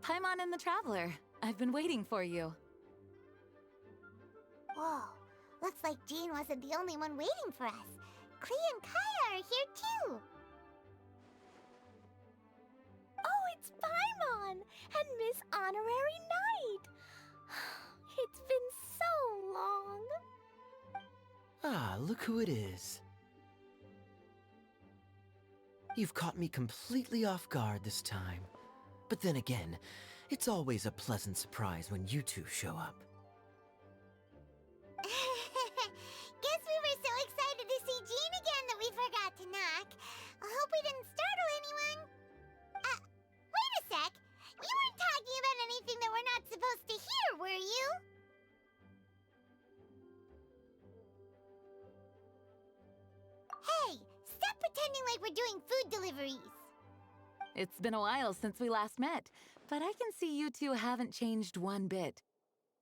Paimon and the Traveler. I've been waiting for you. Whoa, looks like Jean wasn't the only one waiting for us. Klee and Kaya are here too. Oh, it's Paimon and Miss Honorary Knight. It's been so long. Ah, look who it is. You've caught me completely off guard this time. But then again, it's always a pleasant surprise when you two show up. Guess we were so excited to see Jean again that we forgot to knock. I hope we didn't startle anyone. Wait a sec. You weren't talking about anything that we're not supposed to hear, were you? Hey, stop pretending like we're doing food deliveries. It's been a while since we last met, but I can see you two haven't changed one bit.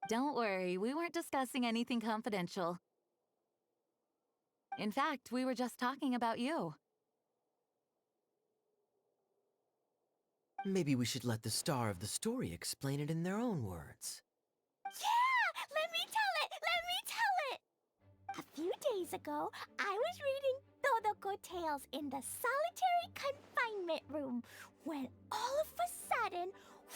Don't worry, we weren't discussing anything confidential. In fact, we were just talking about you. Maybe we should let the star of the story explain it in their own words. Yeah! Let me tell it! A few days ago, I was reading Todoko Tales in the solitary confinement room when all of a sudden,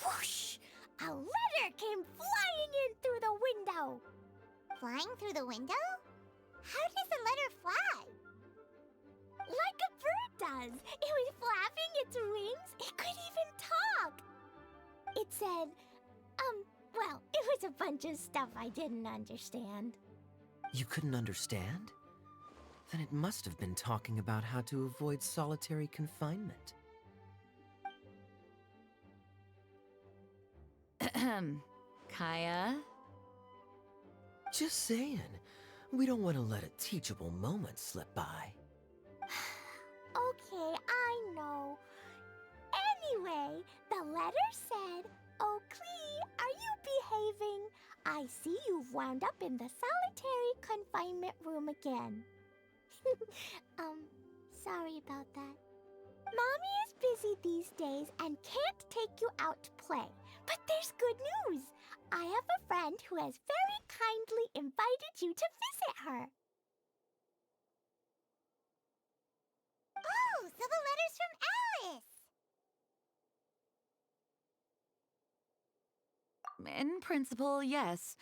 whoosh, a letter came flying in through the window. Flying through the window? How does a letter fly? Like a bird does. It was flapping its wings. It could even talk. It said, well, it was a bunch of stuff I didn't understand. You couldn't understand? Then it must have been talking about how to avoid solitary confinement. Kaya? Just saying. We don't want to let a teachable moment slip by. Okay, I know. Anyway, the letter said, "Oh, Klee, are you behaving? I see you've wound up in the solitary confinement room again." Sorry about that. Mommy is busy these days and can't take you out to play. But there's good news. I have a friend who has very kindly invited you to visit her. Oh, so the letter's from Alice! In principle, yes.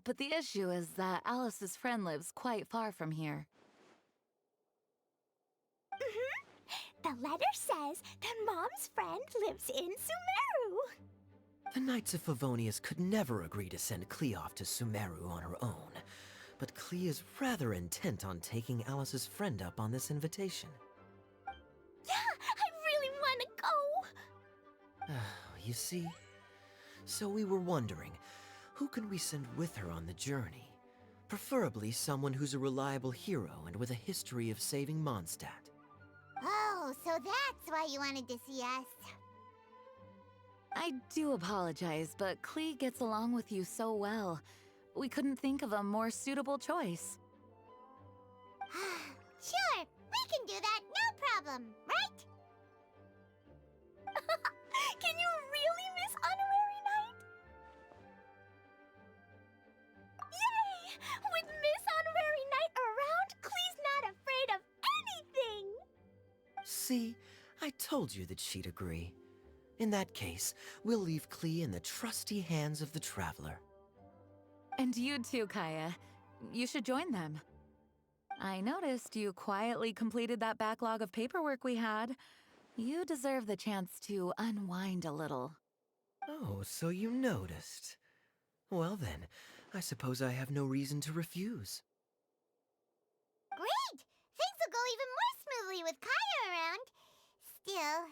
But the issue is that Alice's friend lives quite far from here. The letter says that Mom's friend lives in Sumeru. The Knights of Favonius could never agree to send Klee off to Sumeru on her own. But Klee is rather intent on taking Alice's friend up on this invitation. Yeah, I really want to go. You see? So we were wondering, who can we send with her on the journey? Preferably someone who's a reliable hero and with a history of saving Mondstadt. Oh, so that's why you wanted to see us. I do apologize, but Klee gets along with you so well. We couldn't think of a more suitable choice. Sure, we can do that, no problem, right? Can you really, Miss Honorary Knight? Yay! With Miss Honorary Knight around, Klee's not afraid of anything! See, I told you that she'd agree. In that case, we'll leave Klee in the trusty hands of the Traveler. And you too, Kaya. You should join them. I noticed you quietly completed that backlog of paperwork we had. You deserve the chance to unwind a little. Oh, so you noticed. Well then, I suppose I have no reason to refuse. Great! Things will go even more smoothly with Kaya around. Still,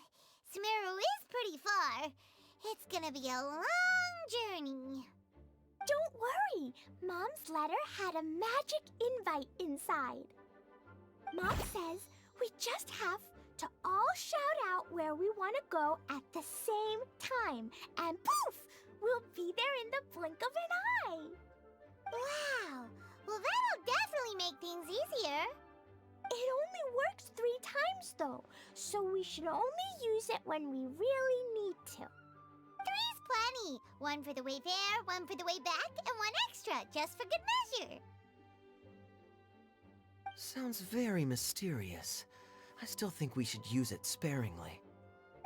Sumeru is pretty far. It's gonna be a long journey. Don't worry, Mom's letter had a magic invite inside. Mom says we just have to all shout out where we want to go at the same time, and poof, we'll be there in the blink of an eye. Wow! Well, that'll definitely make things easier. It only works 3 times though, so we should only use it when we really need to. 3 money. One for the way there, one for the way back, and one extra, just for good measure. Sounds very mysterious. I still think we should use it sparingly.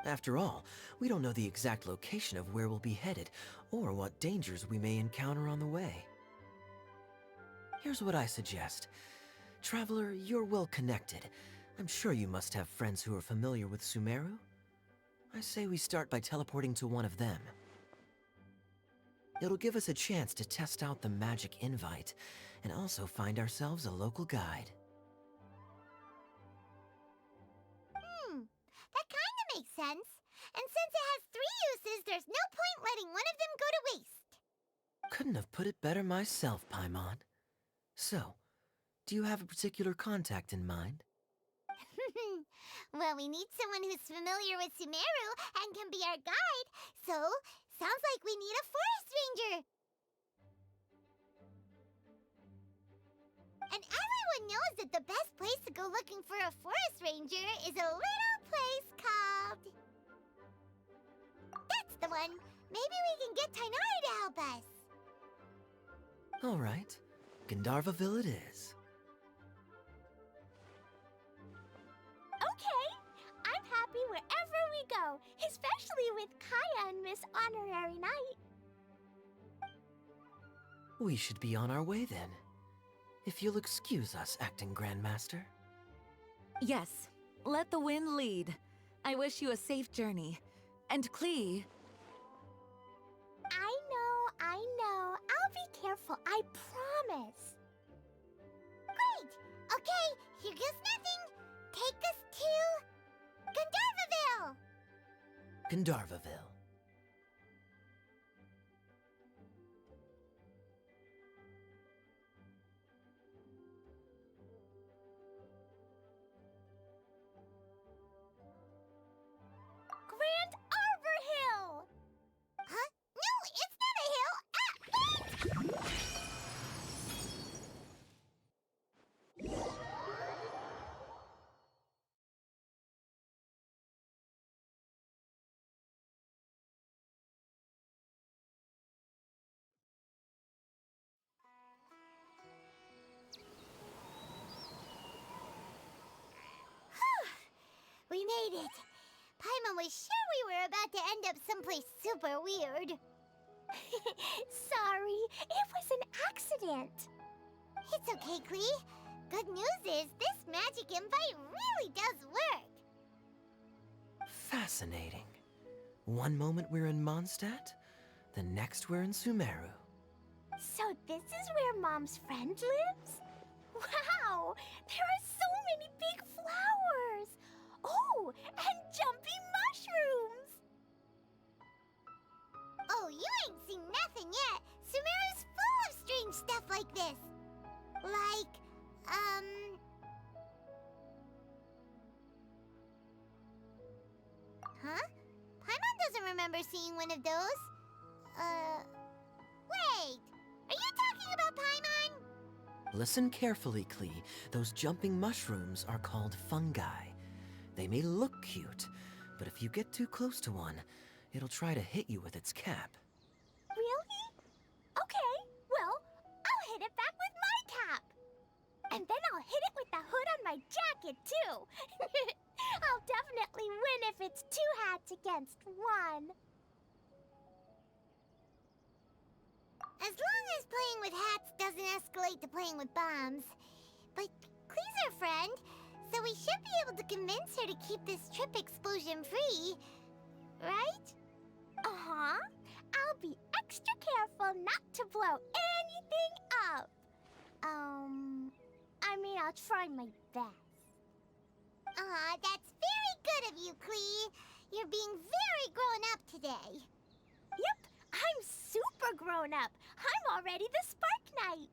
After all, we don't know the exact location of where we'll be headed, or what dangers we may encounter on the way. Here's what I suggest. Traveler, you're well connected. I'm sure you must have friends who are familiar with Sumeru. I say we start by teleporting to one of them. It'll give us a chance to test out the magic invite, and also find ourselves a local guide. That kinda makes sense. And since it has 3 uses, there's no point letting one of them go to waste. Couldn't have put it better myself, Paimon. So, do you have a particular contact in mind? Well, we need someone who's familiar with Sumeru and can be our guide, so sounds like we need a forest ranger. And everyone knows that the best place to go looking for a forest ranger is a little place called... That's the one! Maybe we can get Tainari to help us. All right, Gandharvaville it is. Okay, I'm happy wherever we go, especially with Kaya and Miss Honorary Knight. We should be on our way then. If you'll excuse us, Acting Grandmaster. Yes, let the wind lead. I wish you a safe journey. And Klee, I know. I'll be careful, I promise. Great! Okay, here goes nothing. Take us to... Gandharvaville! Gandharvaville. Grand Arbor Hill! Huh? No, it's not a hill! We made it. Paimon was sure we were about to end up someplace super weird. Sorry, it was an accident. It's okay, Klee. Good news is this magic invite really does work. Fascinating. One moment we're in Mondstadt, the next we're in Sumeru. So this is where Mom's friend lives? Wow, there are so many big flowers. Oh, and jumpy mushrooms. Oh, you ain't seen nothing yet. Sumeru's full of strange stuff like this. Like, Huh? Paimon doesn't remember seeing one of those. Wait! Are you talking about Paimon? Listen carefully, Klee. Those jumping mushrooms are called fungi. They may look cute, but if you get too close to one, it'll try to hit you with its cap. Really? Okay, well, I'll hit it back with my cap. And then I'll hit it with the hood on my jacket, too. I'll definitely win if it's 2 hats against 1. As long as playing with hats doesn't escalate to playing with bombs. But Klee's our friend, so we should be able to convince her to keep this trip explosion-free, right? Uh-huh. I'll be extra careful not to blow anything up. I mean, I'll try my best. Aw, that's very good of you, Klee. You're being very grown up today. Yep, I'm super grown up. I'm already the Spark Knight.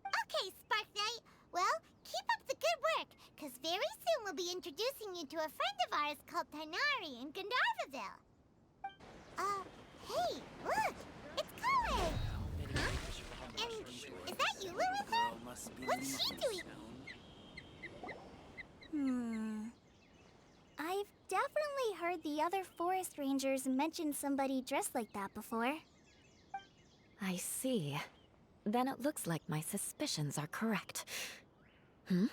Okay, Spark Knight. Well, keep up the good work, because very soon we'll be introducing you to a friend of ours called Tainari in Gandharvaville. Hey, look! It's Colin! Huh? And is that Yula with her? What's she doing? I've definitely heard or the other forest rangers mentioned somebody dressed like that before. I see. Then it looks like my suspicions are correct. Hmm?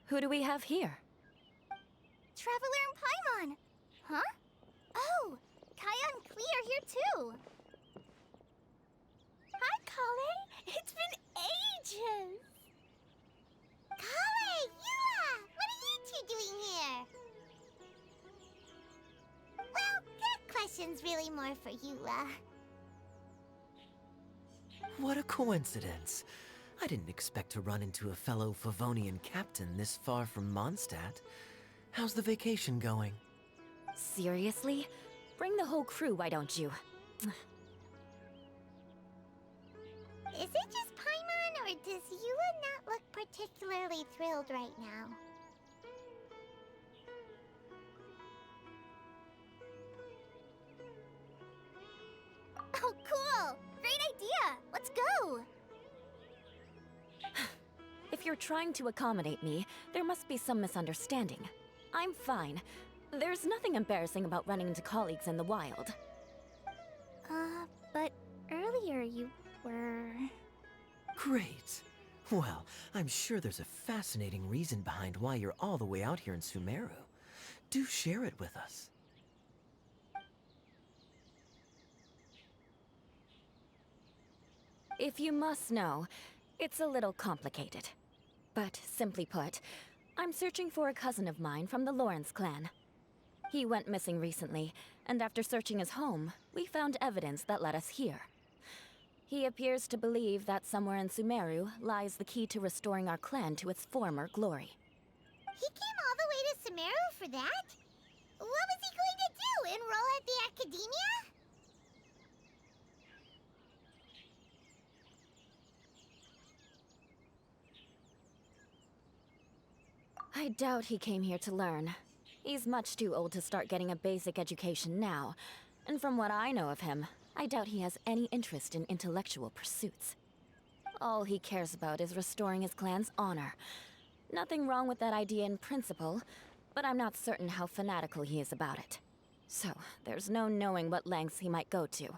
Who do we have here? Traveler and Paimon! Huh? Oh, Kaya and Klee are here too! Hi, Kale! It's been ages! Kale, Yua! What are you two doing here? Well, that question's really more for Yua. What a coincidence. I didn't expect to run into a fellow Favonian captain this far from Mondstadt. How's the vacation going? Seriously? Bring the whole crew, why don't you? Is it just Paimon, or does Yua not look particularly thrilled right now? Oh, cool! Great idea! Let's go! If you're trying to accommodate me, there must be some misunderstanding. I'm fine. There's nothing embarrassing about running into colleagues in the wild. But earlier you were... Great. Well, I'm sure there's a fascinating reason behind why you're all the way out here in Sumeru. Do share it with us. If you must know, it's a little complicated. But simply put, I'm searching for a cousin of mine from the Lawrence clan. He went missing recently, and after searching his home, we found evidence that led us here. He appears to believe that somewhere in Sumeru lies the key to restoring our clan to its former glory. He came all the way to Sumeru for that? What was he going to do? Enroll at the academia? I doubt he came here to learn. He's much too old to start getting a basic education now. And from what I know of him, I doubt he has any interest in intellectual pursuits. All he cares about is restoring his clan's honor. Nothing wrong with that idea in principle, but I'm not certain how fanatical he is about it. So, there's no knowing what lengths he might go to.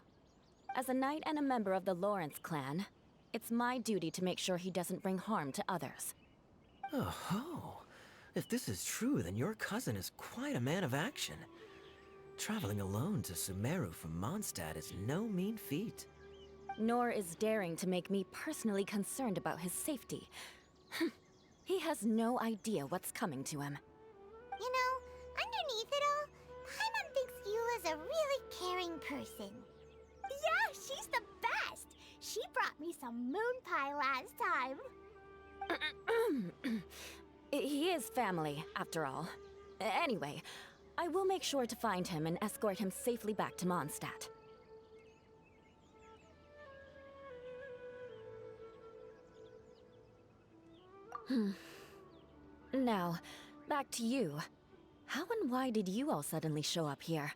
As a knight and a member of the Lawrence clan, it's my duty to make sure he doesn't bring harm to others. Oh-ho. If this is true, then your cousin is quite a man of action. Traveling alone to Sumeru from Mondstadt is no mean feat. Nor is daring to make me personally concerned about his safety. He has no idea what's coming to him. You know, underneath it all, Paimon thinks Yula's a really caring person. Yeah, she's the best! She brought me some moon pie last time. He is family, after all. Anyway, I will make sure to find him and escort him safely back to Mondstadt. Now, back to you. How and why did you all suddenly show up here?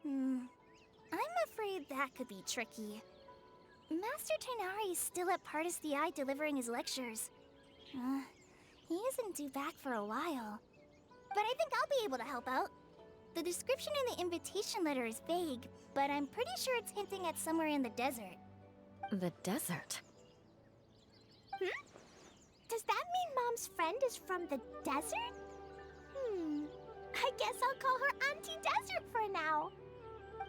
I'm afraid that could be tricky. Master Tighnari is still at Partis the Eye delivering his lectures. He isn't due back for a while. But I think I'll be able to help out. The description in the invitation letter is vague, but I'm pretty sure it's hinting at somewhere in the desert. The desert? Does that mean Mom's friend is from the desert? I guess I'll call her Auntie Desert for now.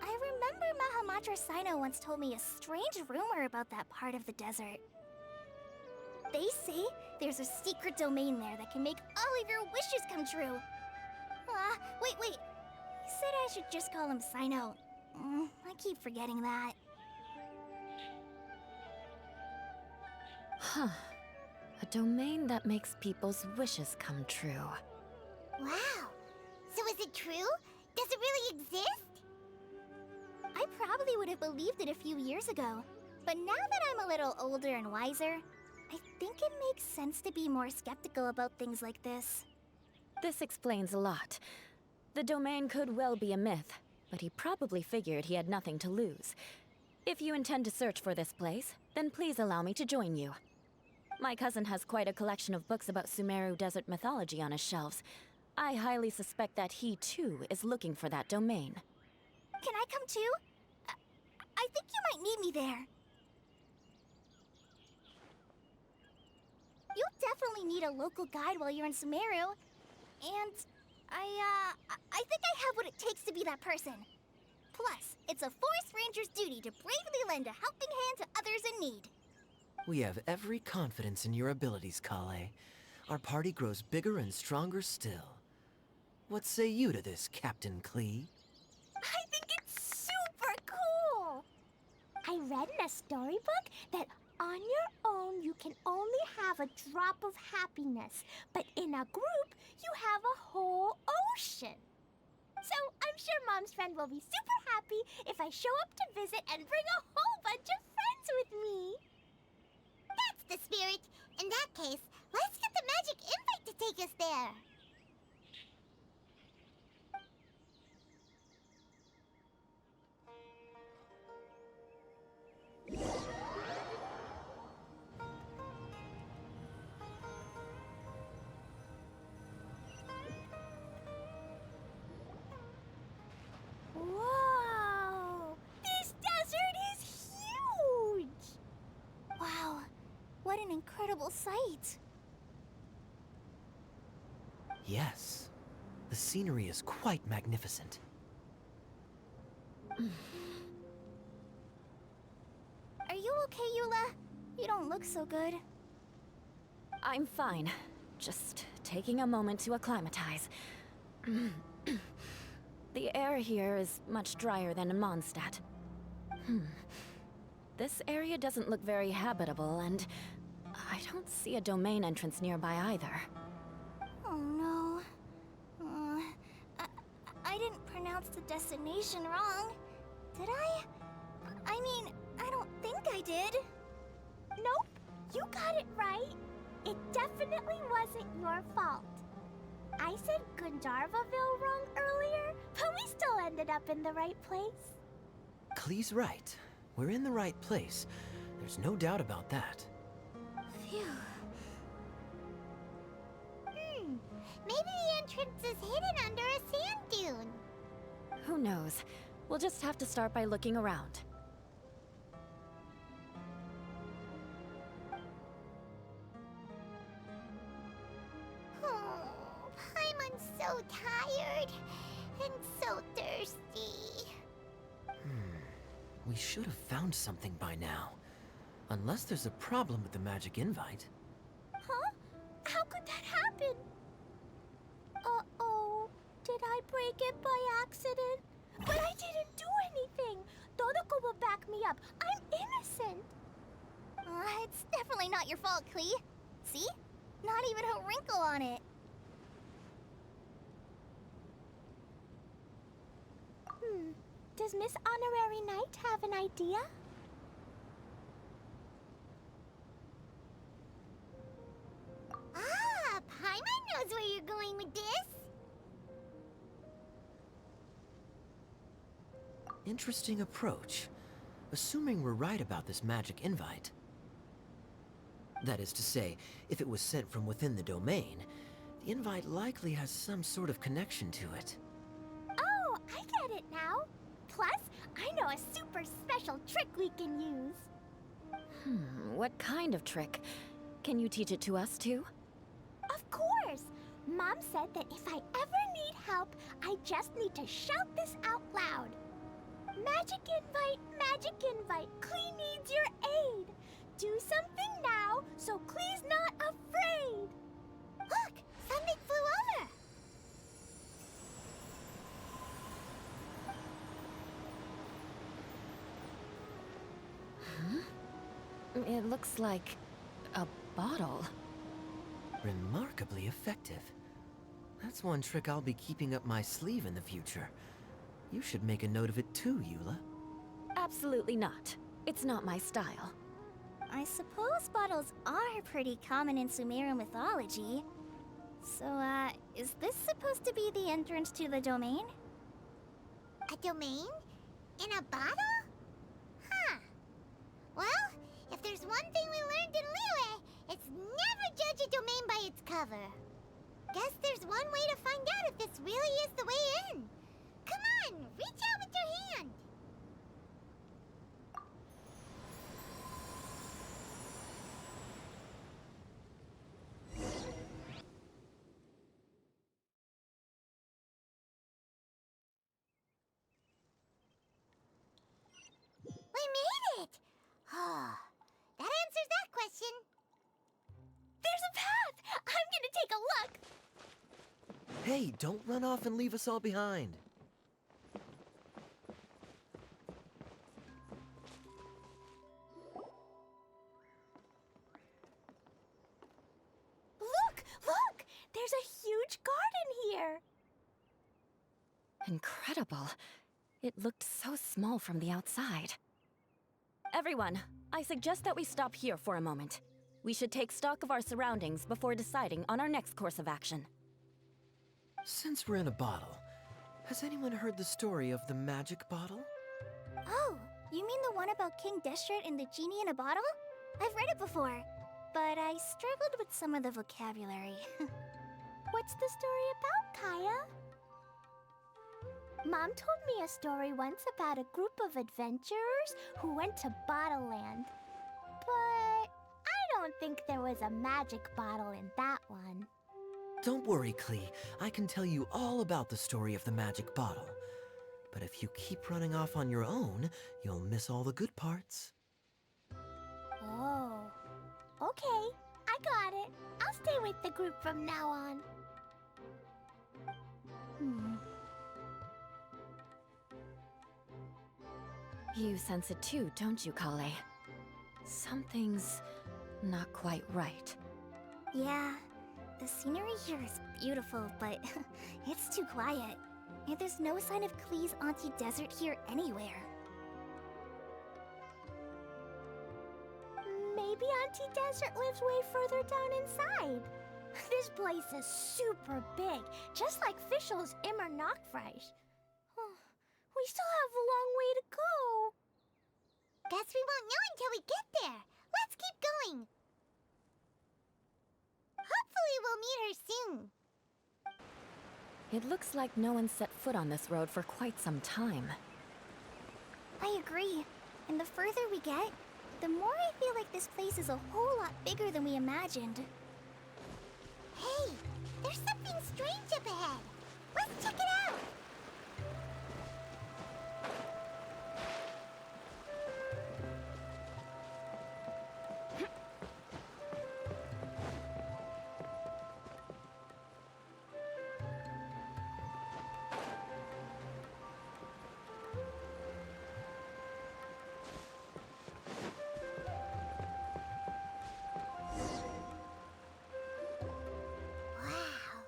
I remember Mahamatra Sino once told me a strange rumor about that part of the desert. They say there's a secret domain there that can make all of your wishes come true. Wait. He said I should just call him Sino. I keep forgetting that. Huh. A domain that makes people's wishes come true. Wow. So is it true? Does it really exist? I probably would have believed it a few years ago. But now that I'm a little older and wiser, I think it makes sense to be more skeptical about things like this. This explains a lot. The domain could well be a myth, but he probably figured he had nothing to lose. If you intend to search for this place, then please allow me to join you. My cousin has quite a collection of books about Sumeru desert mythology on his shelves. I highly suspect that he, too, is looking for that domain. Can I come too? I think you might need me there. You'll definitely need a local guide while you're in Sumeru. And I think I have what it takes to be that person. Plus, it's a forest ranger's duty to bravely lend a helping hand to others in need. We have every confidence in your abilities, Kale. Our party grows bigger and stronger still. What say you to this, Captain Klee? I think it's super cool! I read in a storybook that on your own you can only have a drop of happiness, but in a group you have a whole ocean. So I'm sure Mom's friend will be super happy if I show up to visit and bring a whole bunch of friends with me. That's the spirit. In that case, let's get the magic invite to take us there. Whoa! This desert is huge! Wow, what an incredible sight. Yes. The scenery is quite magnificent. Are you okay, Eula? You don't look so good. I'm fine. Just taking a moment to acclimatize. The air here is much drier than in Mondstadt. This area doesn't look very habitable, and I don't see a domain entrance nearby either. Oh no. I didn't pronounce the destination wrong. Did I? I mean, I don't think I did. Nope, you got it right. It definitely wasn't your fault. I said Gundarvaville wrong earlier, but we still ended up in the right place. Klee's right. We're in the right place. There's no doubt about that. Phew. Maybe the entrance is hidden under a sand dune. Who knows? We'll just have to start by looking around. Oh, Paimon's so tired and so thirsty. We should have found something by now. Unless there's a problem with the magic invite. Huh? How could that happen? Uh-oh. Did I break it by accident? But I didn't do anything. Todoko will back me up. I'm innocent. It's definitely not your fault, Klee. See? Not even a wrinkle on it. Does Miss Honorary Knight have an idea? Ah, Paimon knows where you're going with this. Interesting approach. Assuming we're right about this magic invite. That is to say, if it was sent from within the domain, the invite likely has some sort of connection to it. Oh, I get it now. Plus, I know a super special trick we can use. What kind of trick? Can you teach it to us too? Of course! Mom said that if I ever need help, I just need to shout this out loud. Magic invite, Klee needs your aid. Do something now so Klee's not afraid. Look, something flew over. It looks like a bottle. Remarkably effective. That's one trick I'll be keeping up my sleeve in the future. You should make a note of it too, Eula. Absolutely not. It's not my style. I suppose bottles are pretty common in Sumeru mythology. So, is this supposed to be the entrance to the domain? A domain? In a bottle? Huh. Well, if there's one thing we learned in Liyue, it's cover. Guess there's one way to find out if this really is the way in. Come on, reach out with your hand. We made it! Oh, that answers that question. There's a path! I'm gonna take a look! Hey, don't run off and leave us all behind. Look! Look! There's a huge garden here! Incredible. It looked so small from the outside. Everyone, I suggest that we stop here for a moment. We should take stock of our surroundings before deciding on our next course of action. Since we're in a bottle, has anyone heard the story of the magic bottle? Oh, you mean the one about King Deshret and the genie in a bottle? I've read it before, but I struggled with some of the vocabulary. What's the story about, Kaya? Mom told me a story once about a group of adventurers who went to Bottle Land. But I don't think there was a magic bottle in that one. Don't worry, Klee. I can tell you all about the story of the magic bottle. But if you keep running off on your own, you'll miss all the good parts. Oh. Okay, I got it. I'll stay with the group from now on. You sense it too, don't you, Kale? Something's not quite right. Yeah, the scenery here is beautiful, but it's too quiet. And there's no sign of Klee's Auntie Desert here anywhere. Maybe Auntie Desert lives way further down inside. This place is super big, just like Fischl's Immer Nachtreich. We still have a long way to go. Guess we won't know until we get there. Let's keep going. Hopefully we'll meet her soon. It looks like no one set foot on this road for quite some time. I agree. And the further we get, the more I feel like this place is a whole lot bigger than we imagined. Hey, there's something strange up ahead. Let's check it out. Wow,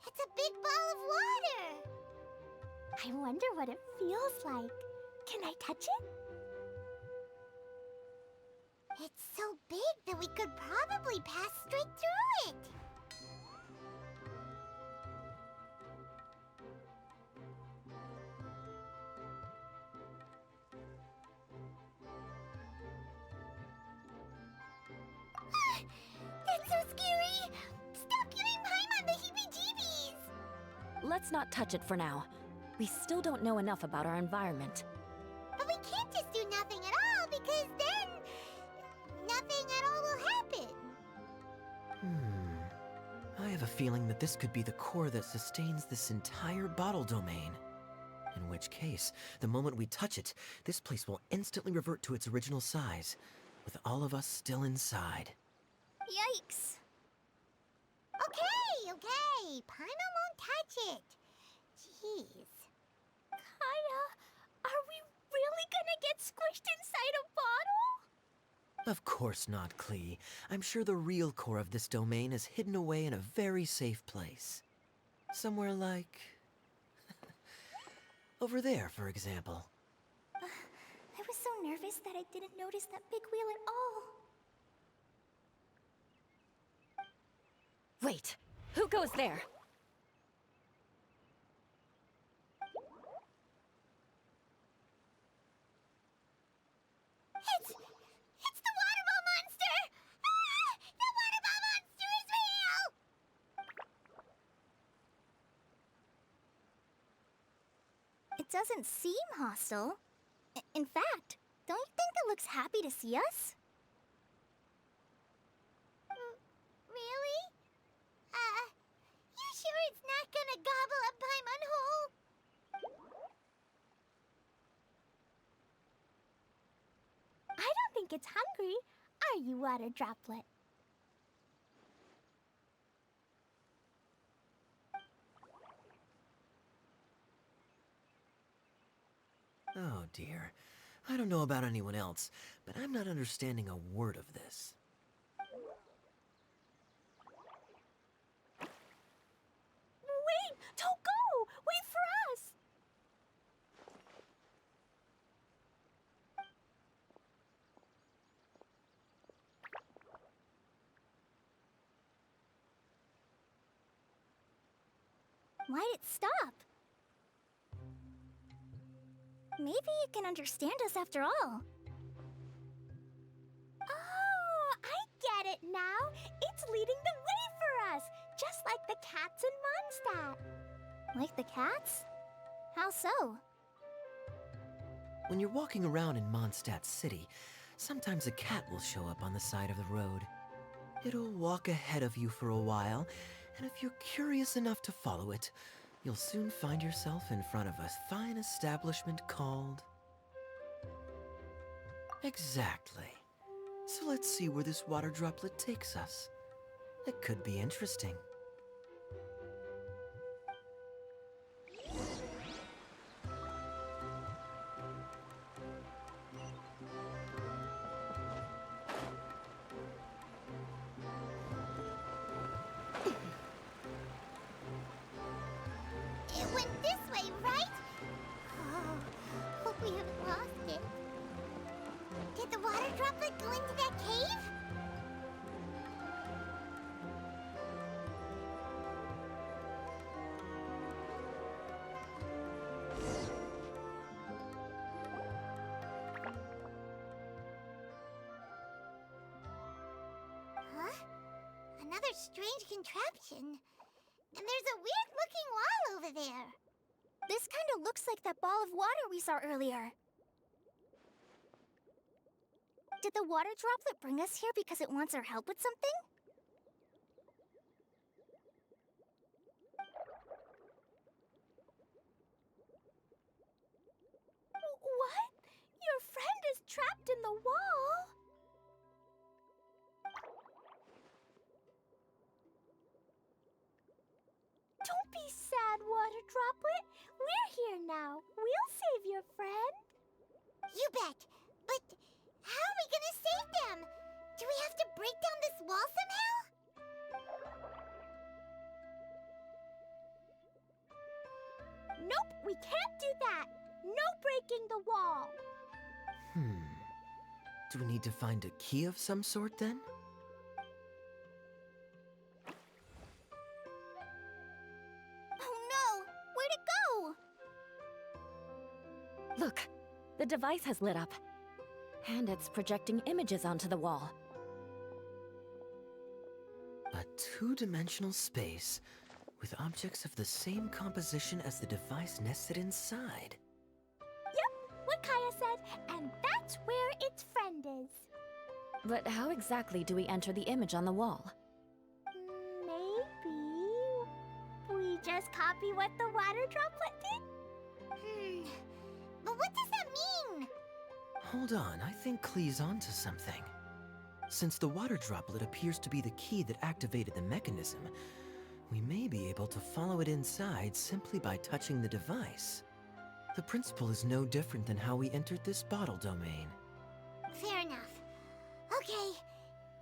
it's a big ball of water. I wonder what it feels like. Can I touch it? It's so big that we could probably pass straight through it. That's so scary! Stop giving Paimon the heebie-jeebies! Let's not touch it for now. We still don't know enough about our environment. But we can't just do nothing at all, because then nothing at all will happen. I have a feeling that this could be the core that sustains this entire bottle domain. In which case, the moment we touch it, this place will instantly revert to its original size, with all of us still inside. Yikes. Okay. Paimon won't touch it. Jeez. Kaya, are we really gonna get squished inside a bottle? Of course not, Klee. I'm sure the real core of this domain is hidden away in a very safe place. Somewhere like... over there, for example. I was so nervous that I didn't notice that big wheel at all. Wait, who goes there? It's the water ball monster! Ah! The water ball monster is real! doesn't seem hostile. In fact, don't you think it looks happy to see us? Really? You sure it's not gonna gobble up Paimon whole? I don't think it's hungry. Are you, Water Droplet? Oh dear. I don't know about anyone else, but I'm not understanding a word of this. Wait! Don't go! Wait for us! Why'd it stop? Maybe it can understand us after all. Oh, I get it now. It's leading the way for us, just like the cats in Mondstadt. Like the cats? How so? When you're walking around in Mondstadt City, sometimes a cat will show up on the side of the road. It'll walk ahead of you for a while, and if you're curious enough to follow it, you'll soon find yourself in front of a fine establishment called... Exactly. So let's see where this water droplet takes us. It could be interesting. It went this way, right? Oh, hope we haven't lost it. Did the water droplet go into that cave? Huh? Another strange contraption. And there's a weird-looking wall over there. This kind of looks like that ball of water we saw earlier. Did the water droplet bring us here because it wants our help with something? What? Your friend is trapped in the wall? Don't be sad, Water Droplet. We're here now. We'll save your friend. You bet. But how are we gonna save them? Do we have to break down this wall somehow? Nope, we can't do that. No breaking the wall. Do we need to find a key of some sort then? Oh no! Where'd it go? Look, the device has lit up. And it's projecting images onto the wall. A two-dimensional space with objects of the same composition as the device nested inside. Yep, what Kaya said, and that's where its friend is. But how exactly do we enter the image on the wall? Maybe we just copy what the water droplet did? But what does that mean? Hold on, I think Klee's onto something. Since the water droplet appears to be the key that activated the mechanism, we may be able to follow it inside simply by touching the device. The principle is no different than how we entered this bottle domain. Fair enough. Okay,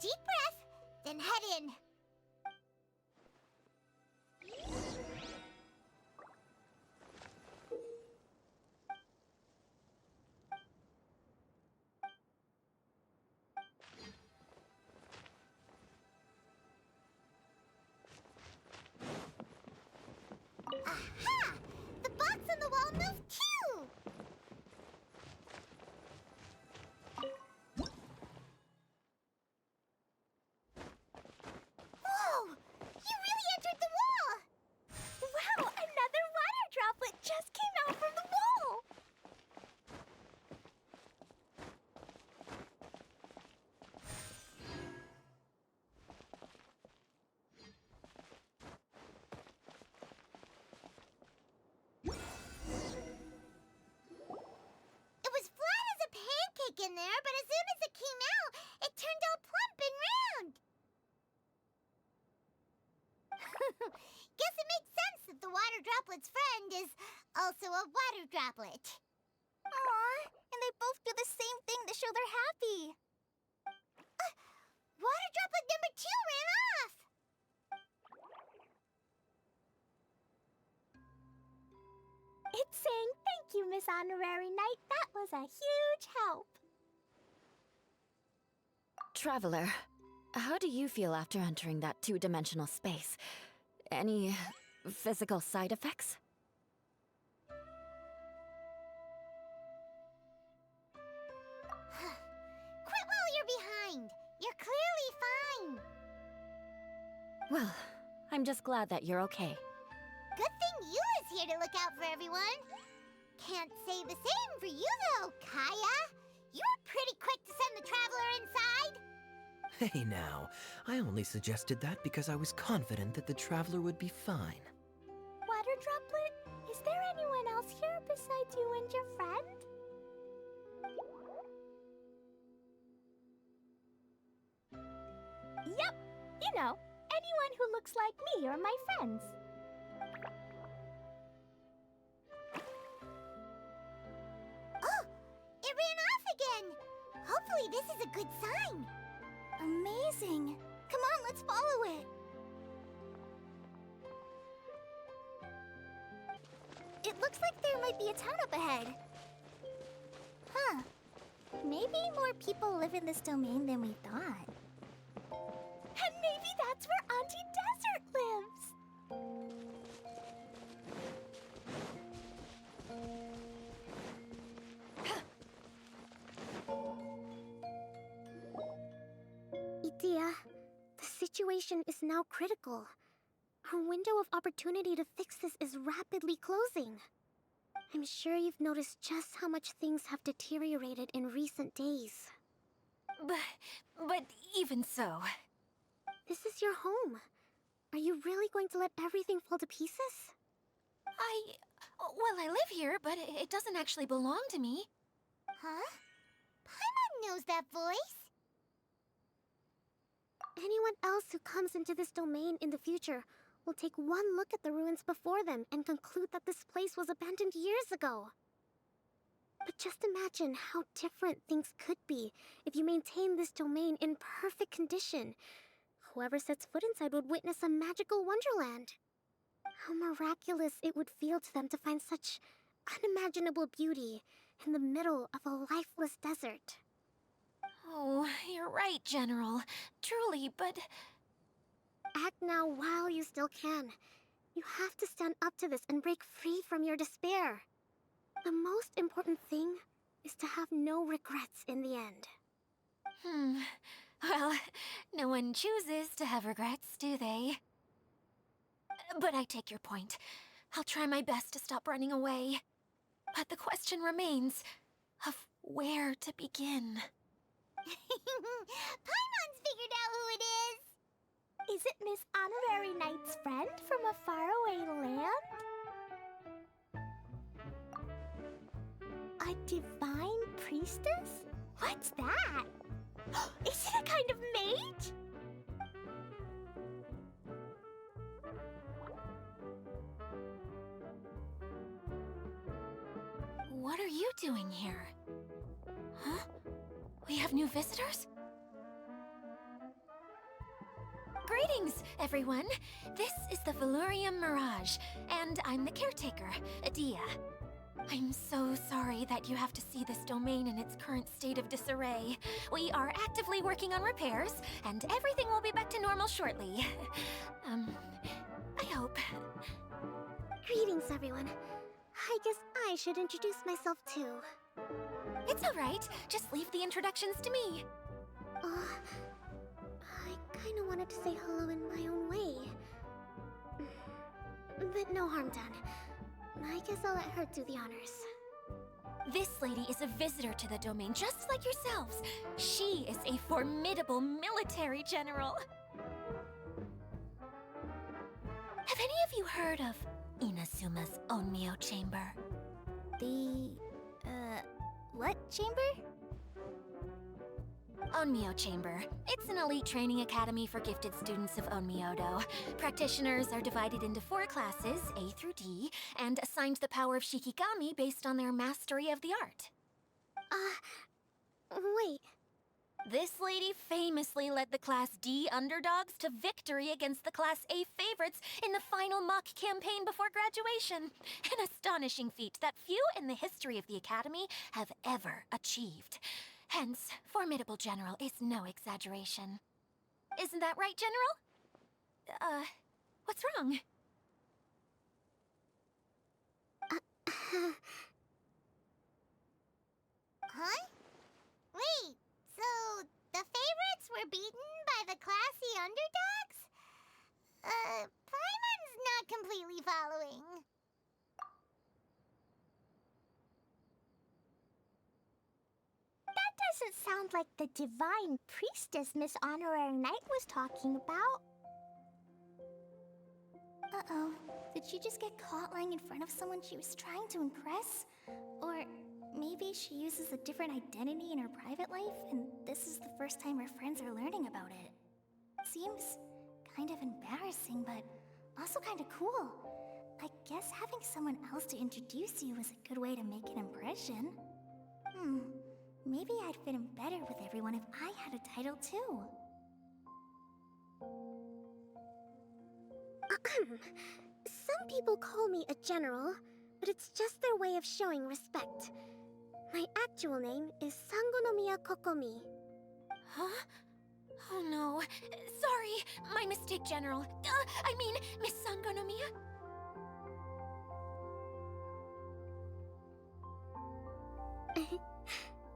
deep breath, then head in. Aha! The box on the wall moved too! water droplet's friend is also a water droplet. Aw, and they both do the same thing to show they're happy. Water droplet number 2 ran off! It's saying thank you, Miss Honorary Knight. That was a huge help. Traveler, how do you feel after entering that two-dimensional space? Any physical side effects? Quit while you're behind! You're clearly fine! Well, I'm just glad that you're okay. Good thing Eula's here to look out for everyone. Can't say the same for you, though, Kaya. You were pretty quick to send the traveler inside. Hey now, I only suggested that because I was confident that the traveler would be fine. Water Droplet, is there anyone else here besides you and your friend? Yep, you know, anyone who looks like me or my friends. Oh, it ran off again. Hopefully this is a good sign. Amazing. Come on, let's follow it. It looks like there might be a town up ahead. Huh. Maybe more people live in this domain than we thought. And maybe that's where Auntie Desert lives. Idia, the situation is now critical. Our window of opportunity to fix this is rapidly closing. I'm sure you've noticed just how much things have deteriorated in recent days. But even so... This is your home. Are you really going to let everything fall to pieces? Well, I live here, but it doesn't actually belong to me. Huh? Paimon knows that voice. Anyone else who comes into this domain in the future will take one look at the ruins before them and conclude that this place was abandoned years ago. But just imagine how different things could be if you maintain this domain in perfect condition. Whoever sets foot inside would witness a magical wonderland. How miraculous it would feel to them to find such unimaginable beauty in the middle of a lifeless desert. Oh, you're right, General. Truly, but... Act now while you still can. You have to stand up to this and break free from your despair. The most important thing is to have no regrets in the end. Well, no one chooses to have regrets, do they? But I take your point. I'll try my best to stop running away. But the question remains of where to begin. Paimon's figured out who it is. Is it Miss Honorary Knight's friend from a faraway land? A divine priestess? What's that? Is it a kind of mage? What are you doing here? Huh? We have new visitors? Greetings, everyone! This is the Valurium Mirage, and I'm the caretaker, Adia. I'm so sorry that you have to see this domain in its current state of disarray. We are actively working on repairs, and everything will be back to normal shortly. I hope. Greetings, everyone. I guess I should introduce myself too. It's alright, just leave the introductions to me. I kinda wanted to say hello in my own way. But no harm done. I guess I'll let her do the honors. This lady is a visitor to the domain, just like yourselves. She is a formidable military general. Have any of you heard of Inazuma's Onmyo Chamber? The, what chamber? Onmyo Chamber. It's an elite training academy for gifted students of Onmyodo. Practitioners are divided into 4 classes, A through D, and assigned the power of Shikigami based on their mastery of the art. Wait. This lady famously led the Class D underdogs to victory against the Class A favorites in the final mock campaign before graduation. An astonishing feat that few in the history of the Academy have ever achieved. Hence, formidable general is no exaggeration. Isn't that right, General? What's wrong? Huh? Wait, so the favorites were beaten by the classy underdogs? Paimon's not completely following. That doesn't sound like the divine priestess Miss Honorary Knight was talking about. Uh-oh. Did she just get caught lying in front of someone she was trying to impress? Or maybe she uses a different identity in her private life, and this is the first time her friends are learning about it. Seems kind of embarrassing, but also kind of cool. I guess having someone else to introduce you is a good way to make an impression. Maybe I'd fit in better with everyone if I had a title too. Some people call me a general, but it's just their way of showing respect. My actual name is Sangonomiya Kokomi. Huh? Oh no. Sorry, my mistake, General. I mean, Miss Sangonomiya.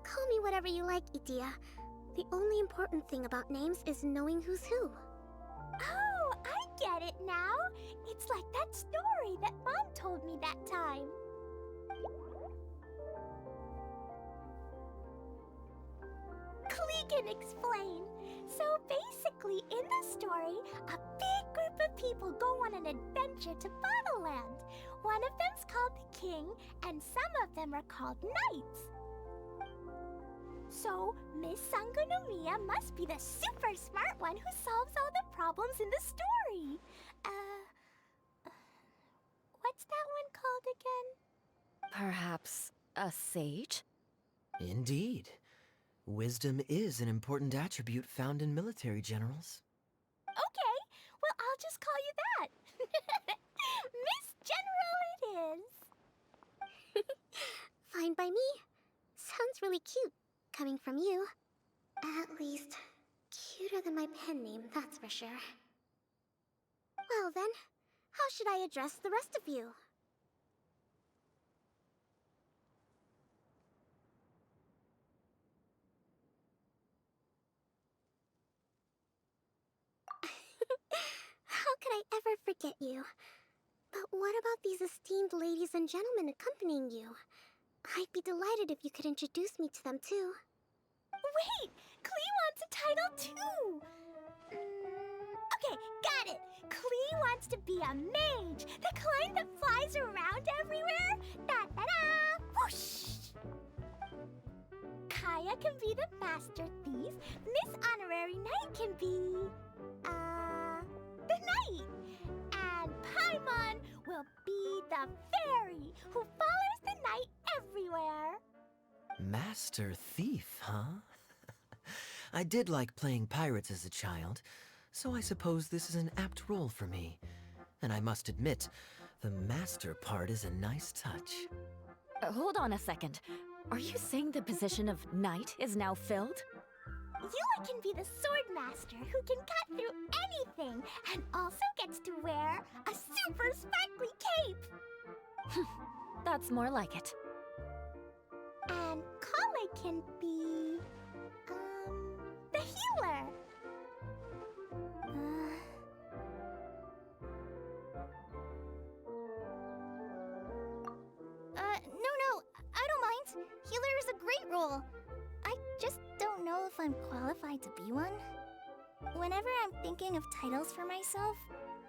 Call me whatever you like, Itia. The only important thing about names is knowing who's who. Oh, I get it now. It's like that story that Mom told me that time. Klee can explain. So basically, in the story, a big group of people go on an adventure to Bottleland. One of them's called the King, and some of them are called Knights. So, Miss Sangonomiya must be the super smart one who solves all the problems in the story. What's that one called again? Perhaps a sage? Indeed. Wisdom is an important attribute found in military generals. Okay, well, I'll just call you that. Miss General it is. Fine by me. Sounds really cute, coming from you. At least, cuter than my pen name, that's for sure. Well then, how should I address the rest of you? How could I ever forget you? But what about these esteemed ladies and gentlemen accompanying you? I'd be delighted if you could introduce me to them too. Wait, Klee wants a title too. Okay, got it. Klee wants to be a mage, the kind that flies around everywhere. Da-da-da! Whoosh! Kaya can be the master thief. Miss Honorary Knight can be... the knight. And Paimon will be the fairy who follows the knight everywhere. Master Thief, huh? I did like playing pirates as a child, so I suppose this is an apt role for me. And I must admit, the master part is a nice touch. Hold on a second. Are you saying the position of knight is now filled? Yula can be the sword master who can cut through anything and also gets to wear a super sparkly cape. That's more like it. And Kale can be... the healer. No, I don't mind. Healer is a great role. I just don't know if I'm qualified to be one. Whenever I'm thinking of titles for myself,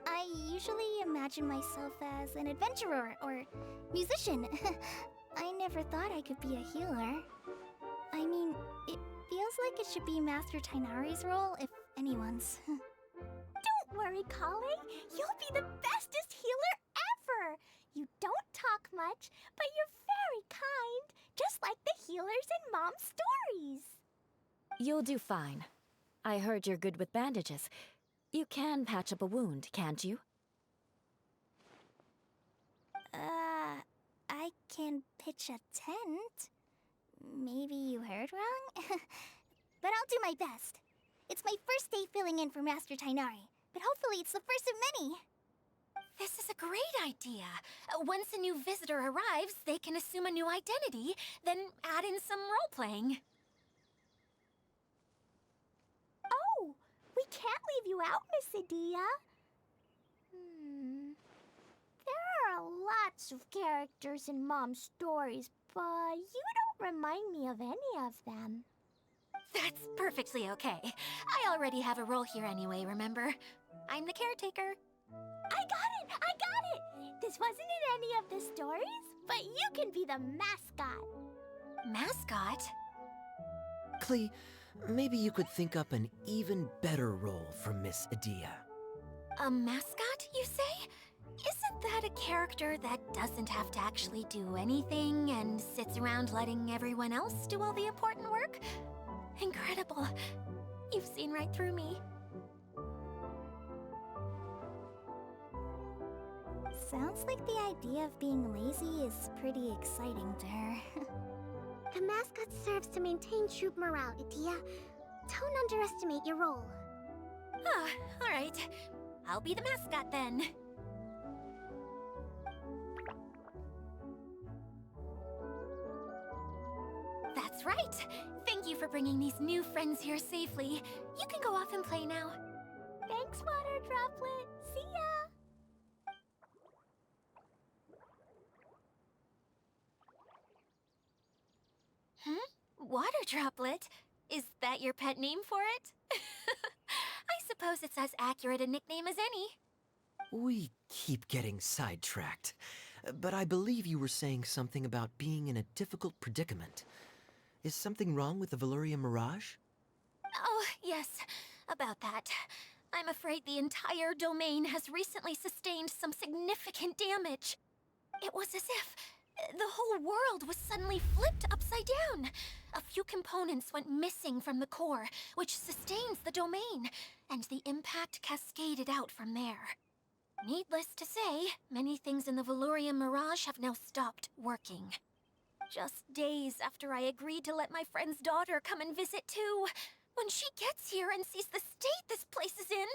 I usually imagine myself as an adventurer or musician. I never thought I could be a healer. I mean, it feels feels like it should be Master Tainari's role, if anyone's. Don't worry, Kale. You'll be the bestest healer ever! You don't talk much, but you're very kind, just like the healers in Mom's stories. You'll do fine. I heard you're good with bandages. You can patch up a wound, can't you? I can pitch a tent. Maybe you heard wrong? But I'll do my best. It's my first day filling in for Master Tainari, but hopefully it's the first of many. This is a great idea. Once a new visitor arrives, they can assume a new identity, then add in some role-playing. Oh, we can't leave you out, Miss Adia. There are lots of characters in Mom's stories, but you don't remind me of any of them. That's perfectly okay. I already have a role here anyway, remember? I'm the caretaker. I got it! I got it! This wasn't in any of the stories, but you can be the mascot. Mascot? Klee, maybe you could think up an even better role for Miss Adia. A mascot, you say? Isn't that a character that doesn't have to actually do anything and sits around letting everyone else do all the important work? Incredible. You've seen right through me. Sounds like the idea of being lazy is pretty exciting to her. The mascot serves to maintain troop morale, Adia. Don't underestimate your role. Ah, all right. I'll be the mascot then. That's right. Thank you for bringing these new friends here safely. You can go off and play now. Thanks, Water Droplet. See ya! Water Droplet? Is that your pet name for it? I suppose it's as accurate a nickname as any. We keep getting sidetracked, but I believe you were saying something about being in a difficult predicament. Is something wrong with the Veluria Mirage? Oh, yes, about that. I'm afraid the entire domain has recently sustained some significant damage. It was as if the whole world was suddenly flipped upside down. A few components went missing from the core, which sustains the domain, and the impact cascaded out from there. Needless to say, many things in the Veluria Mirage have now stopped working. Just days after I agreed to let my friend's daughter come and visit too, when she gets here and sees the state this place is in...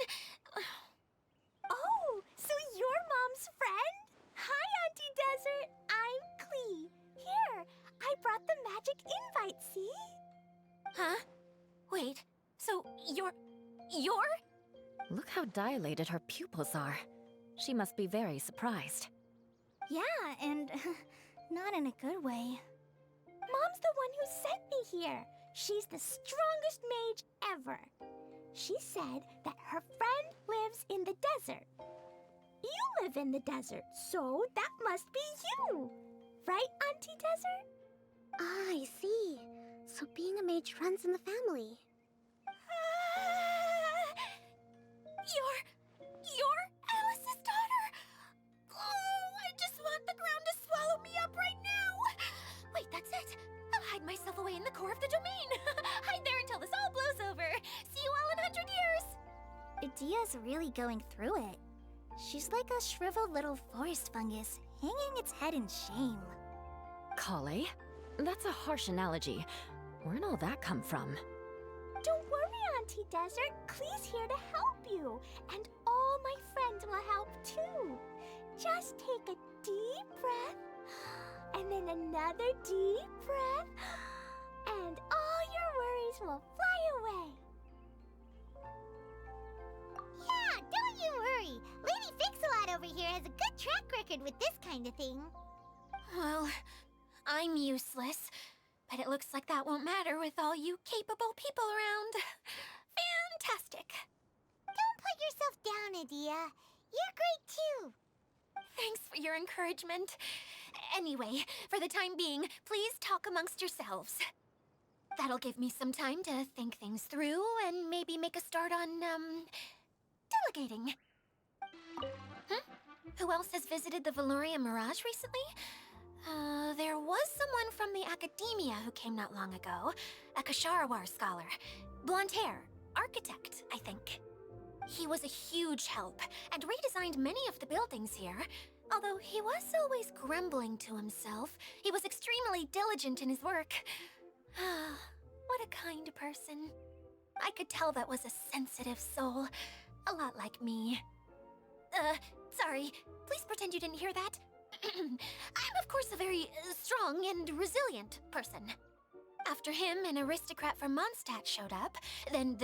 Oh, so you're Mom's friend? Hi, Auntie Desert. I'm Klee. Here, I brought the magic invite, see? Huh? Wait, so you're... Look how dilated her pupils are. She must be very surprised. Yeah, and not in a good way. Mom's the one who sent me here. She's the strongest mage ever. She said that her friend lives in the desert. You live in the desert, so that must be you. Right, Auntie Desert? Ah, I see. So being a mage runs in the family. You're Alice's daughter? Oh, I just want the ground to swallow me up right now. Wait, that's it. I'll hide myself away in the core of the domain. Hide there until this all blows over. See you all in 100 years. Adia's really going through it. She's like a shriveled little forest fungus, hanging its head in shame. Kale? That's a harsh analogy. Where'd all that come from? Don't worry, Auntie Desert. Klee's here to help you. And all my friends will help too. Just take a deep breath, and then another deep breath, and all your worries will fly away. Yeah, don't you worry. Lady Fix-a-Lot over here has a good track record with this kind of thing. Well, I'm useless. But it looks like that won't matter with all you capable people around. Fantastic. Don't put yourself down, Adia. You're great too. Thanks for your encouragement. Anyway, for the time being, please talk amongst yourselves. That'll give me some time to think things through and maybe make a start on, delegating. Who else has visited the Veloria Mirage recently? There was someone from the academia who came not long ago. A Kasharawar scholar. Blonde hair. Architect, I think. He was a huge help and redesigned many of the buildings here. Although he was always grumbling to himself, he was extremely diligent in his work. What a kind person. I could tell that was a sensitive soul. A lot like me. Sorry. Please pretend you didn't hear that. I'm, of course, a very strong and resilient person. After him, an aristocrat from Mondstadt showed up, then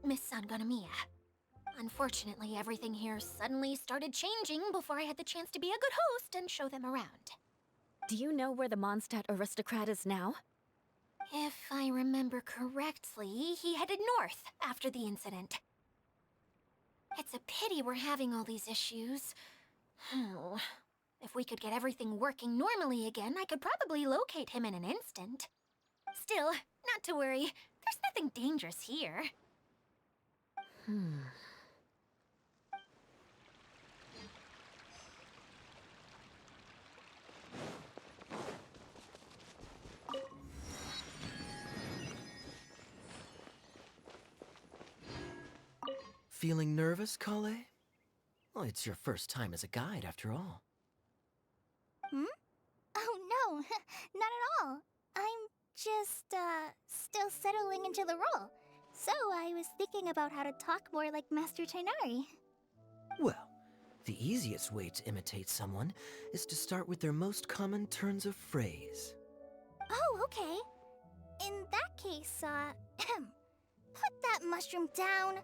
Miss Sangonomiya. Unfortunately, everything here suddenly started changing before I had the chance to be a good host and show them around. Do you know where the Mondstadt aristocrat is now? If I remember correctly, he headed north after the incident. It's a pity we're having all these issues. If we could get everything working normally again, I could probably locate him in an instant. Still, not to worry. There's nothing dangerous here. Feeling nervous, Kale? Well, it's your first time as a guide, after all. Oh no, not at all. I'm just, still settling into the role. So I was thinking about how to talk more like Master Tainari. Well, the easiest way to imitate someone is to start with their most common turns of phrase. Oh, okay. In that case, put that mushroom down.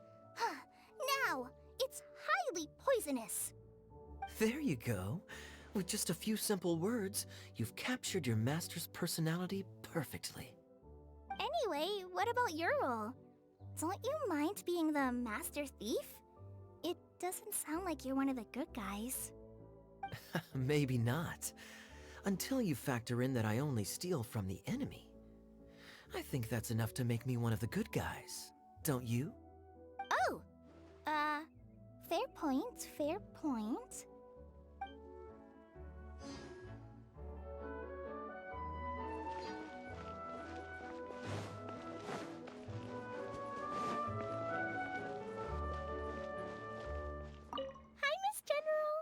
Now, it's highly poisonous. There you go. With just a few simple words, you've captured your master's personality perfectly. Anyway, what about your role? Don't you mind being the master thief? It doesn't sound like you're one of the good guys. Maybe not. Until you factor in that I only steal from the enemy. I think that's enough to make me one of the good guys. Don't you? Oh! Fair point, fair point. Hi, Miss General.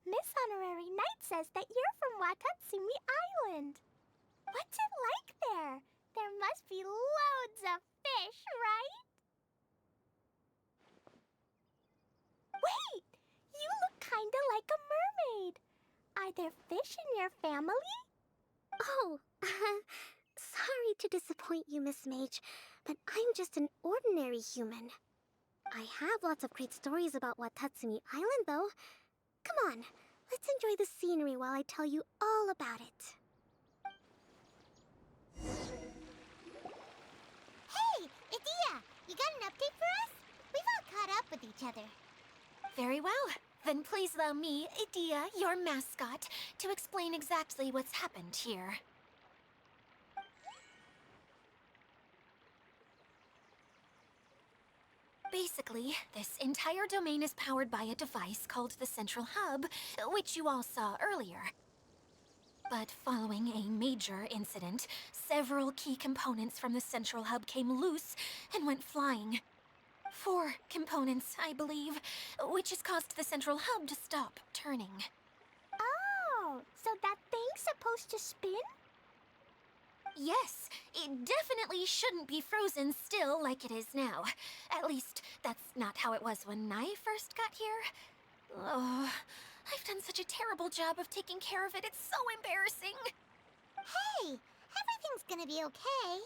Miss Honorary Knight says that you're from Watatsumi Island. What's it like there? There must be loads of fish, right? Wait! You look kinda like a mermaid. Are there fish in your family? Oh, sorry to disappoint you, Miss Mage, but I'm just an ordinary human. I have lots of great stories about Watatsumi Island, though. Come on, let's enjoy the scenery while I tell you all about it. Hey, Idia! You got an update for us? We've all caught up with each other. Very well. Then please allow me, Idia, your mascot, to explain exactly what's happened here. Basically, this entire domain is powered by a device called the Central Hub, which you all saw earlier. But following a major incident, several key components from the Central Hub came loose and went flying. 4 components, I believe, which has caused the Central Hub to stop turning. Oh, so that thing's supposed to spin? Yes, it definitely shouldn't be frozen still like it is now. At least, that's not how it was when I first got here. Oh, I've done such a terrible job of taking care of it, it's so embarrassing. Hey, everything's gonna be okay.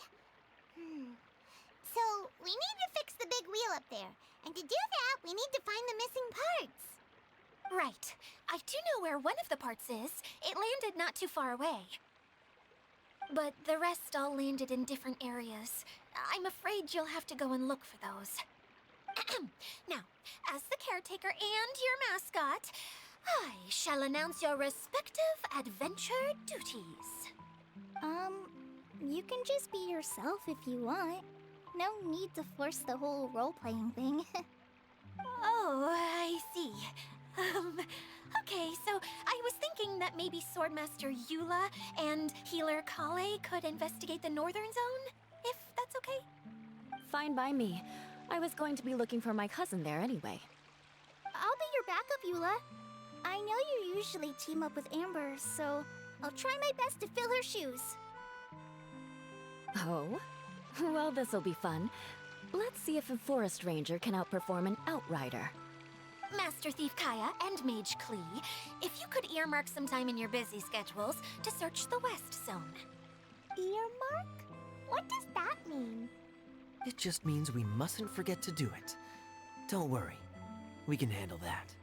So, we need to fix the big wheel up there. And to do that, we need to find the missing parts. Right. I do know where one of the parts is. It landed not too far away. But the rest all landed in different areas. I'm afraid you'll have to go and look for those. Now, as the caretaker and your mascot, I shall announce your respective adventure duties. You can just be yourself if you want. No need to force the whole role-playing thing. Oh, I see. Okay, so I was thinking that maybe Swordmaster Eula and Healer Kale could investigate the Northern Zone, if that's okay? Fine by me. I was going to be looking for my cousin there anyway. I'll be your backup, Eula. I know you usually team up with Amber, so I'll try my best to fill her shoes. Oh? Well, this'll be fun. Let's see if a forest ranger can outperform an outrider. Master Thief Kaya and Mage Klee, if you could earmark some time in your busy schedules to search the West Zone. Earmark? What does that mean? It just means we mustn't forget to do it. Don't worry. We can handle that.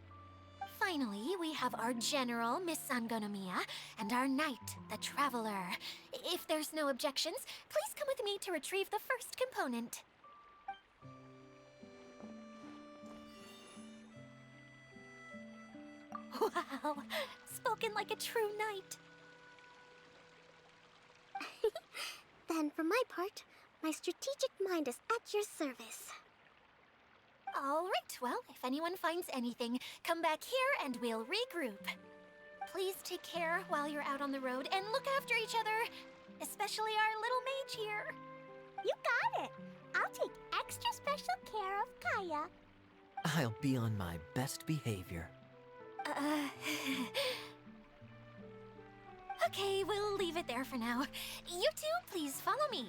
Finally, we have our General, Miss Sangonomiya, and our Knight, the Traveler. If there's no objections, please come with me to retrieve the first component. Wow, spoken like a true knight. Then, for my part, my strategic mind is at your service. All right, well, if anyone finds anything, come back here and we'll regroup. Please take care while you're out on the road and look after each other, especially our little mage here. You got it! I'll take extra special care of Kaya. I'll be on my best behavior. Okay, we'll leave it there for now. You two, please follow me.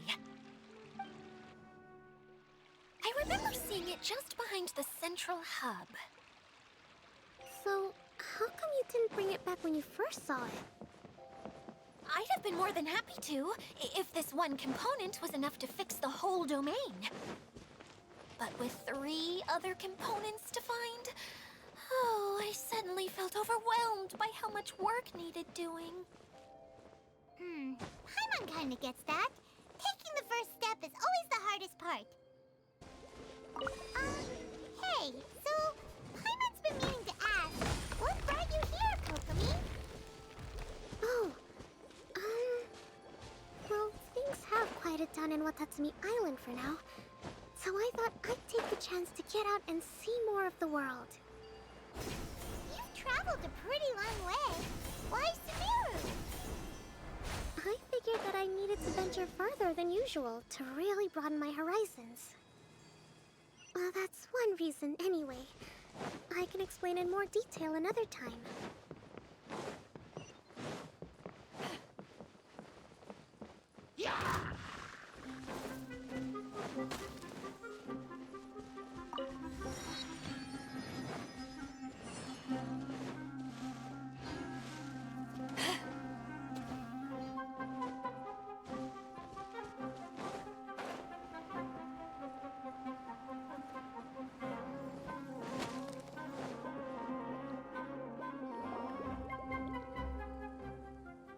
I remember seeing it just behind the central hub. So, how come you didn't bring it back when you first saw it? I'd have been more than happy to, if this one component was enough to fix the whole domain. But with 3 other components to find, oh, I suddenly felt overwhelmed by how much work needed doing. Paimon kinda gets that. Taking the first step is always the hardest part. Hey, so Paimon's been meaning to ask, what brought you here, Kokomi? Oh, well, things have quieted down in Watatsumi Island for now. So I thought I'd take the chance to get out and see more of the world. You've traveled a pretty long way. Why Sumeru? I figured that I needed to venture further than usual to really broaden my horizons. Well, that's one reason anyway. I can explain in more detail another time.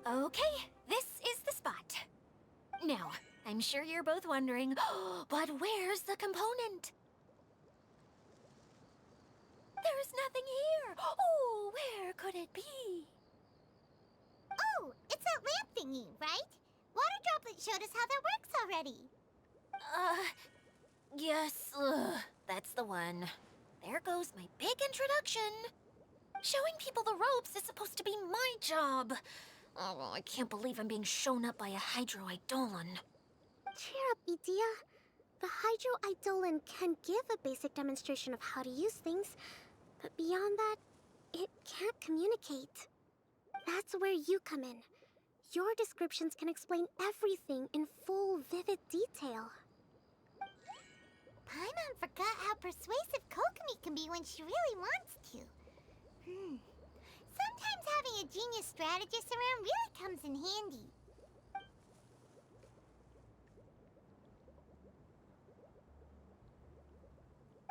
Okay, this is the spot. Now, I'm sure you're both wondering, but where's the component? There's nothing here. Oh, where could it be? Oh, it's that lamp thingy, right? Water Droplet showed us how that works already. Yes, that's the one. There goes my big introduction. Showing people the ropes is supposed to be my job. Oh, I can't believe I'm being shown up by a Hydro Eidolon. Cheer up, Idia. The Hydro Eidolon can give a basic demonstration of how to use things, but beyond that, it can't communicate. That's where you come in. Your descriptions can explain everything in full, vivid detail. Paimon forgot how persuasive Kokomi can be when she really wants to. Sometimes having a genius strategist around really comes in handy.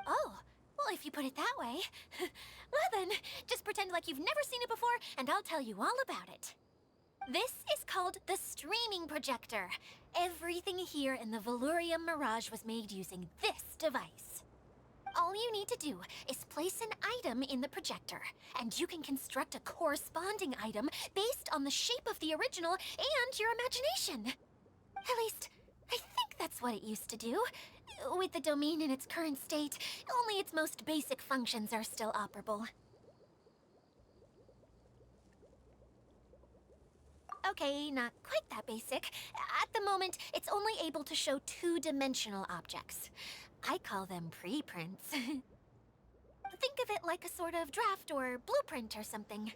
Oh, well, if you put it that way. Well then, just pretend like you've never seen it before, and I'll tell you all about it. This is called the streaming projector. Everything here in the Valurium Mirage was made using this device. All you need to do is place an item in the projector, and you can construct a corresponding item based on the shape of the original and your imagination. At least, I think that's what it used to do. With the domain in its current state, only its most basic functions are still operable. Okay, not quite that basic. At the moment, it's only able to show two-dimensional objects. I call them preprints. Think of it like a sort of draft or blueprint or something.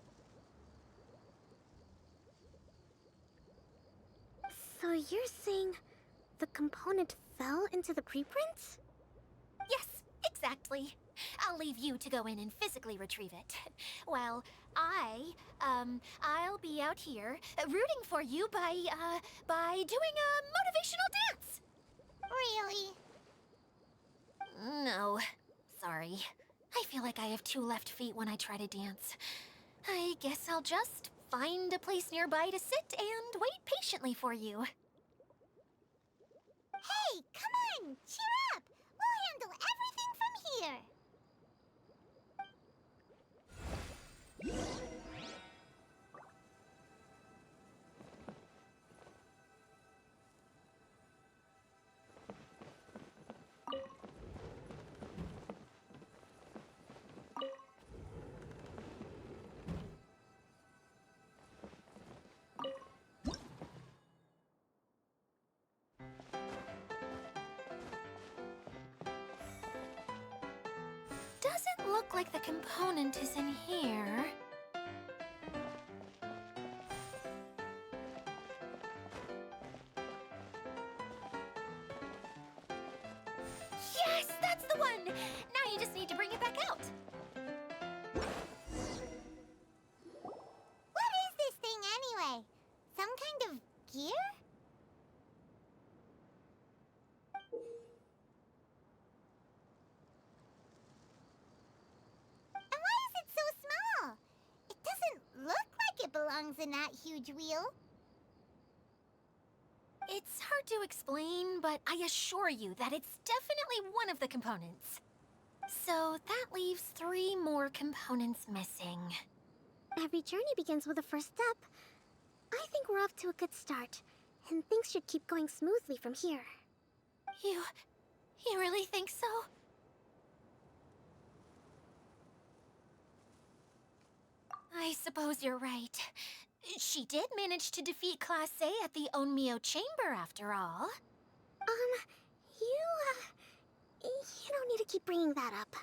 So you're saying the component fell into the preprints? Yes, exactly. I'll leave you to go in and physically retrieve it. While I'll be out here rooting for you by doing a motivational dance. Really? No, sorry. I feel like I have two left feet when I try to dance. I guess I'll just find a place nearby to sit and wait patiently for you. Hey, come on! Cheer up! We'll handle everything from here! Doesn't look like the component is in here. Yes, that's the one! Now you just need to bring it back out. What is this thing anyway? Some kind of gear? And why is it so small? It doesn't look like it belongs in that huge wheel. It's hard to explain, but I assure you that it's definitely one of the components. So that leaves 3 more components missing. Every journey begins with a first step. I think we're off to a good start, and things should keep going smoothly from here. You really think so? I suppose you're right. She did manage to defeat Class A at the Onmyo Chamber, after all. You don't need to keep bringing that up.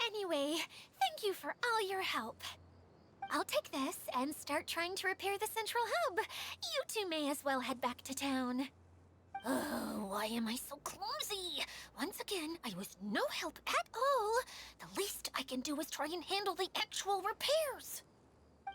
Anyway, thank you for all your help. I'll take this and start trying to repair the central hub. You two may as well head back to town. Oh, why am I so clumsy? Once again, I was no help at all. The least I can do is try and handle the actual repairs.